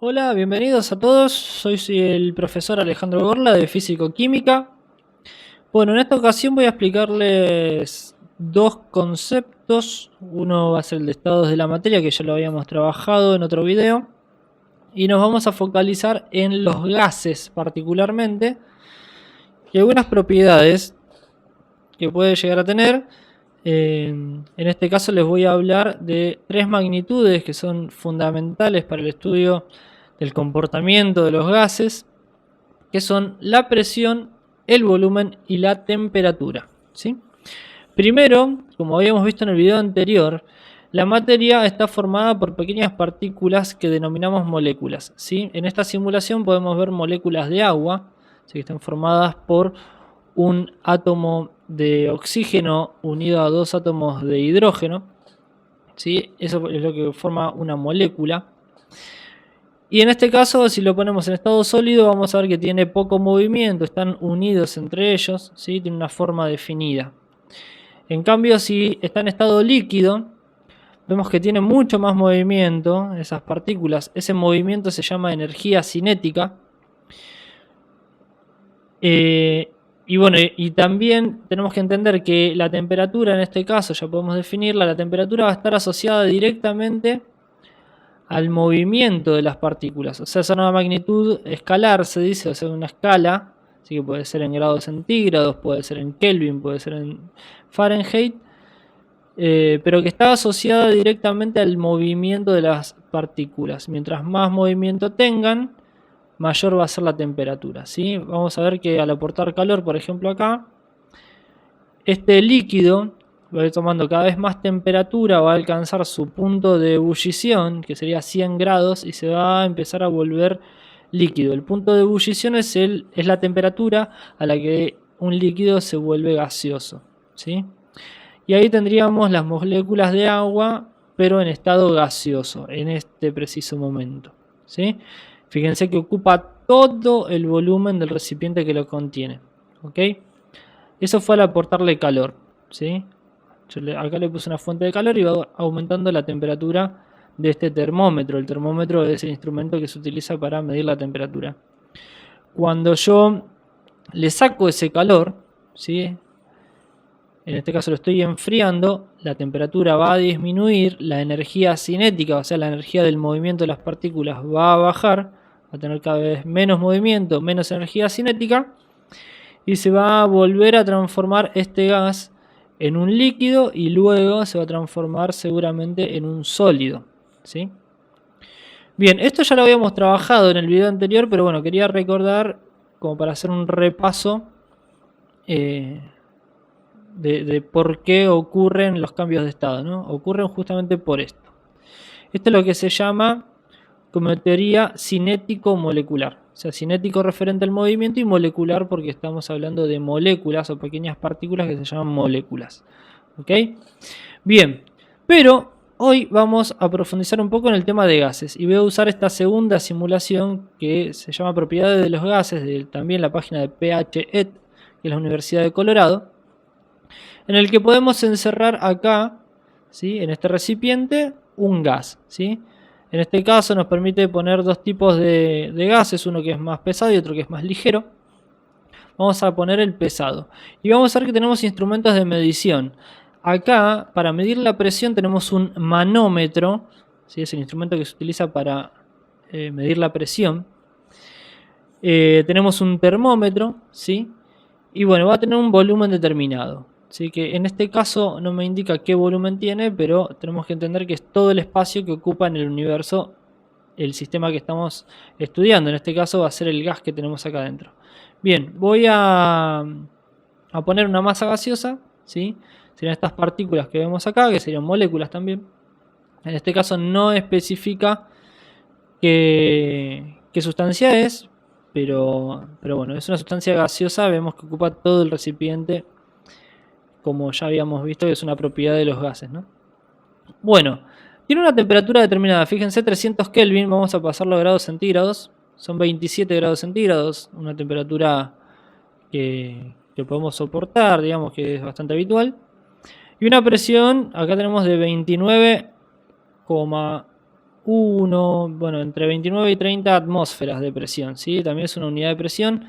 Hola, bienvenidos a todos. Soy el profesor Alejandro Gorla de Físico-Química. Bueno, en esta ocasión voy a explicarles dos conceptos. Uno va a ser el de estados de la materia, que ya lo habíamos trabajado en otro video. Y nos vamos a focalizar en los gases particularmente y algunas propiedades que puede llegar a tener. En este caso les voy a hablar de tres magnitudes que son fundamentales para el estudio del comportamiento de los gases, que son la presión, el volumen y la temperatura, ¿sí? Primero, como habíamos visto en el video anterior, la materia está formada por pequeñas partículas que denominamos moléculas, ¿sí? En esta simulación podemos ver moléculas de agua, ¿sí? Que están formadas por un átomo de oxígeno unido a dos átomos de hidrógeno, ¿sí? Eso es lo que forma una molécula. Y en este caso, si lo ponemos en estado sólido, vamos a ver que tiene poco movimiento, están unidos entre ellos, ¿sí? Tiene una forma definida. En cambio, si está en estado líquido, vemos que tiene mucho más movimiento, esas partículas. Ese movimiento se llama energía cinética. Y bueno, y también tenemos que entender que la temperatura, en este caso, ya podemos definirla, la temperatura va a estar asociada directamente al movimiento de las partículas. O sea, es una magnitud escalar, se dice, o sea, una escala, así que puede ser en grados centígrados, puede ser en Kelvin, puede ser en Fahrenheit, pero que está asociada directamente al movimiento de las partículas. Mientras más movimiento tengan, mayor va a ser la temperatura, ¿sí? Vamos a ver que al aportar calor, por ejemplo acá, este líquido va a ir tomando cada vez más temperatura, va a alcanzar su punto de ebullición, que sería 100 grados, y se va a empezar a volver líquido. El punto de ebullición es la temperatura a la que un líquido se vuelve gaseoso, ¿sí? Y ahí tendríamos las moléculas de agua, pero en estado gaseoso, en este preciso momento, ¿sí? Fíjense que ocupa todo el volumen del recipiente que lo contiene, ¿ok? Eso fue al aportarle calor, ¿sí? Acá le puse una fuente de calor y va aumentando la temperatura de este termómetro. El termómetro es el instrumento que se utiliza para medir la temperatura. Cuando yo le saco ese calor, ¿sí? En este caso lo estoy enfriando, la temperatura va a disminuir, la energía cinética, o sea, la energía del movimiento de las partículas va a bajar, va a tener cada vez menos movimiento, menos energía cinética, y se va a volver a transformar este gas en un líquido y luego se va a transformar seguramente en un sólido, ¿sí? Bien, esto ya lo habíamos trabajado en el video anterior, pero bueno, quería recordar como para hacer un repaso de por qué ocurren los cambios de estado, ¿no? Ocurren justamente por esto. Esto es lo que se llama como teoría cinético-molecular. O sea, cinético referente al movimiento y molecular porque estamos hablando de moléculas o pequeñas partículas que se llaman moléculas. ¿Ok? Bien, pero hoy vamos a profundizar un poco en el tema de gases y voy a usar esta segunda simulación que se llama Propiedades de los gases, de también la página de PHET, que es la Universidad de Colorado, en el que podemos encerrar acá, ¿sí? En este recipiente, un gas, ¿sí? En este caso nos permite poner dos tipos de gases, uno que es más pesado y otro que es más ligero. Vamos a poner el pesado. Y vamos a ver que tenemos instrumentos de medición. Acá, para medir la presión, tenemos un manómetro, ¿sí? Es el instrumento que se utiliza para medir la presión. Tenemos un termómetro, ¿sí? Y bueno, va a tener un volumen determinado. Así que en este caso no me indica qué volumen tiene, pero tenemos que entender que es todo el espacio que ocupa en el universo el sistema que estamos estudiando. En este caso va a ser el gas que tenemos acá adentro. Bien, voy a poner una masa gaseosa, ¿sí? Serían estas partículas que vemos acá, que serían moléculas también. En este caso no especifica qué sustancia es, pero bueno, es una sustancia gaseosa, vemos que ocupa todo el recipiente, como ya habíamos visto, que es una propiedad de los gases, ¿no? Bueno, tiene una temperatura determinada, fíjense, 300 Kelvin, vamos a pasarlo a grados centígrados, son 27 grados centígrados, una temperatura que podemos soportar, digamos que es bastante habitual. Y una presión, acá tenemos de 29,1 1, bueno, entre 29 y 30 atmósferas de presión, ¿sí? También es una unidad de presión.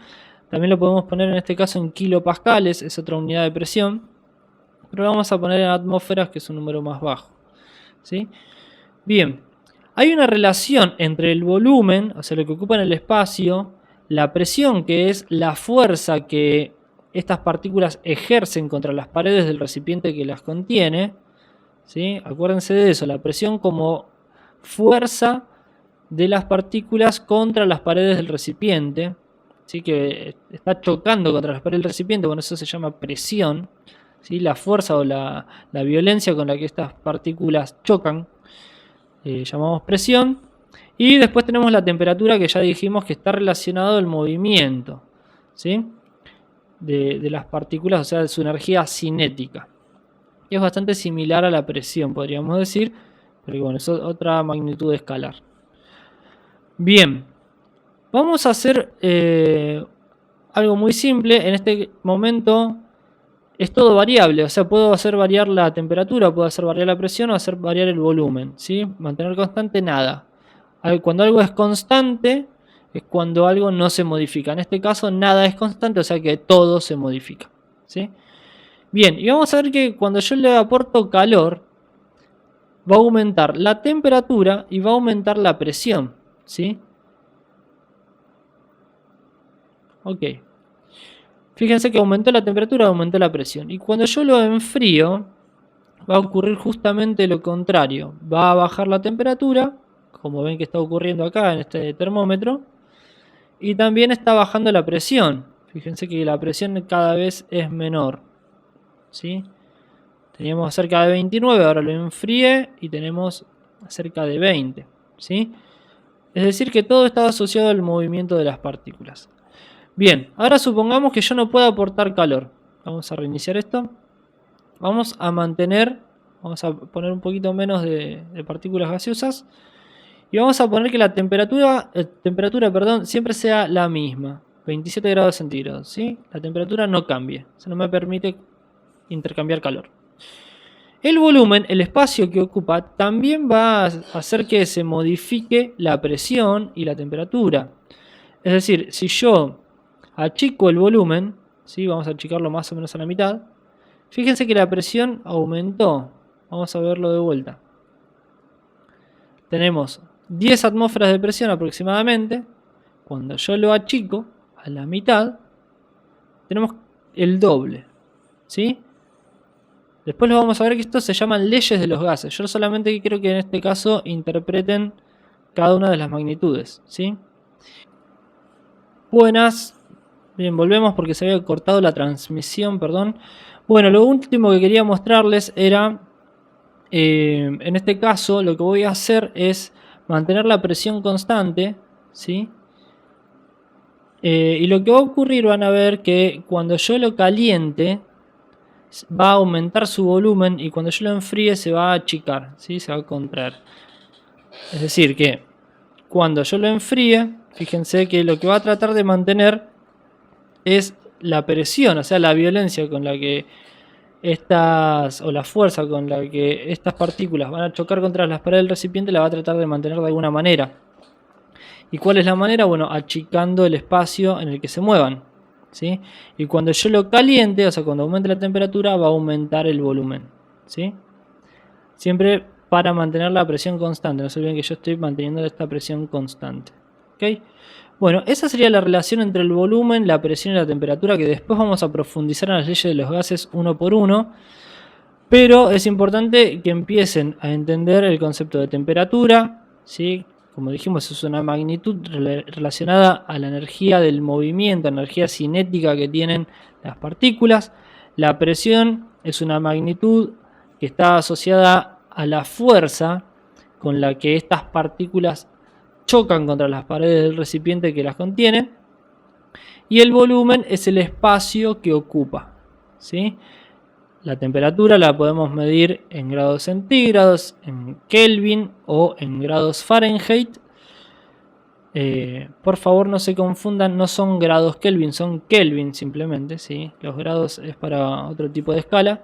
También lo podemos poner en este caso en kilopascales, es otra unidad de presión. Pero lo vamos a poner en atmósferas, que es un número más bajo, ¿sí? Bien, hay una relación entre el volumen, o sea, lo que ocupa en el espacio, la presión, que es la fuerza que estas partículas ejercen contra las paredes del recipiente que las contiene, ¿sí? Acuérdense de eso, la presión como fuerza de las partículas contra las paredes del recipiente, ¿sí? Que está chocando contra las paredes del recipiente, bueno, eso se llama presión, ¿sí? La fuerza o la violencia con la que estas partículas chocan, llamamos presión. Y después tenemos la temperatura, que ya dijimos que está relacionado al movimiento, ¿sí? de las partículas, o sea, de su energía cinética. Es bastante similar a la presión, podríamos decir, pero bueno, es otra magnitud escalar. Bien, vamos a hacer algo muy simple. En este momento es todo variable, o sea, puedo hacer variar la temperatura, puedo hacer variar la presión o hacer variar el volumen, ¿sí? Mantener constante nada. Cuando algo es constante es cuando algo no se modifica. En este caso nada es constante, o sea que todo se modifica, ¿sí? Bien, y vamos a ver que cuando yo le aporto calor, va a aumentar la temperatura y va a aumentar la presión, ¿sí? Ok. Fíjense que aumentó la temperatura, aumentó la presión. Y cuando yo lo enfrío, va a ocurrir justamente lo contrario. Va a bajar la temperatura, como ven que está ocurriendo acá en este termómetro. Y también está bajando la presión. Fíjense que la presión cada vez es menor, ¿sí? Teníamos cerca de 29, ahora lo enfrié y tenemos cerca de 20, ¿sí? Es decir que todo está asociado al movimiento de las partículas. Bien, ahora supongamos que yo no puedo aportar calor. Vamos a reiniciar esto. Vamos a poner un poquito menos de partículas gaseosas. Y vamos a poner que la temperatura, siempre sea la misma. 27 grados centígrados, ¿sí? La temperatura no cambie. Eso no me permite intercambiar calor. El volumen, el espacio que ocupa, también va a hacer que se modifique la presión y la temperatura. Es decir, si yo achico el volumen, ¿sí? Vamos a achicarlo más o menos a la mitad. Fíjense que la presión aumentó. Vamos a verlo de vuelta. Tenemos 10 atmósferas de presión aproximadamente. Cuando yo lo achico a la mitad, tenemos el doble, ¿sí? Después lo vamos a ver que esto se llaman leyes de los gases. Yo solamente quiero que en este caso interpreten cada una de las magnitudes, ¿sí? Buenas. Bien, volvemos porque se había cortado la transmisión, perdón. Bueno, lo último que quería mostrarles era, en este caso, lo que voy a hacer es mantener la presión constante, ¿sí? Y lo que va a ocurrir, van a ver que cuando yo lo caliente, va a aumentar su volumen y cuando yo lo enfríe se va a achicar, ¿sí? Se va a contraer. Es decir que cuando yo lo enfríe, fíjense que lo que va a tratar de mantener es la presión, o sea, la violencia con la que la fuerza con la que estas partículas van a chocar contra las paredes del recipiente, la va a tratar de mantener de alguna manera. ¿Y cuál es la manera? Bueno, achicando el espacio en el que se muevan, ¿sí? Y cuando yo lo caliente, o sea, cuando aumente la temperatura, va a aumentar el volumen, ¿sí? Siempre para mantener la presión constante. No se olviden que yo estoy manteniendo esta presión constante, ¿ok? Bueno, esa sería la relación entre el volumen, la presión y la temperatura, que después vamos a profundizar en las leyes de los gases uno por uno. Pero es importante que empiecen a entender el concepto de temperatura, ¿sí? Como dijimos, es una magnitud relacionada a la energía del movimiento, energía cinética que tienen las partículas. La presión es una magnitud que está asociada a la fuerza con la que estas partículas chocan contra las paredes del recipiente que las contiene. Y el volumen es el espacio que ocupa, ¿sí? La temperatura la podemos medir en grados centígrados, en Kelvin o en grados Fahrenheit. Por favor no se confundan, no son grados Kelvin, son Kelvin simplemente, ¿sí? Los grados es para otro tipo de escala.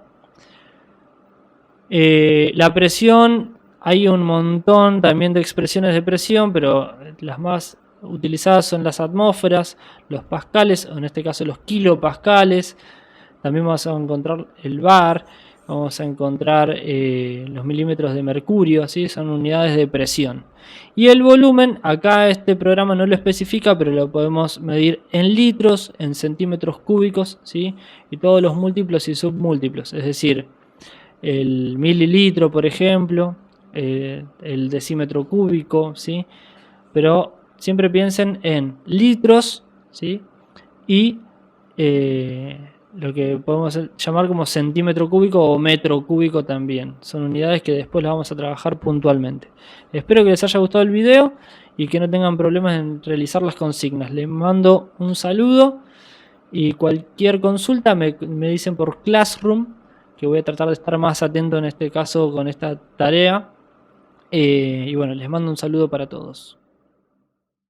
La presión Hay un montón también de expresiones de presión, pero las más utilizadas son las atmósferas, los pascales, o en este caso los kilopascales. También vamos a encontrar el bar, vamos a encontrar los milímetros de mercurio, ¿sí? Son unidades de presión. Y el volumen, acá este programa no lo especifica, pero lo podemos medir en litros, en centímetros cúbicos, ¿sí? Y todos los múltiplos y submúltiplos, es decir, el mililitro, por ejemplo, el decímetro cúbico, ¿sí? Pero siempre piensen en litros, ¿sí? Y lo que podemos llamar como centímetro cúbico o metro cúbico también. Son unidades que después las vamos a trabajar puntualmente. Espero que les haya gustado el video y que no tengan problemas en realizar las consignas. Les mando un saludo y cualquier consulta me dicen por Classroom, que voy a tratar de estar más atento en este caso con esta tarea. Y bueno, les mando un saludo para todos.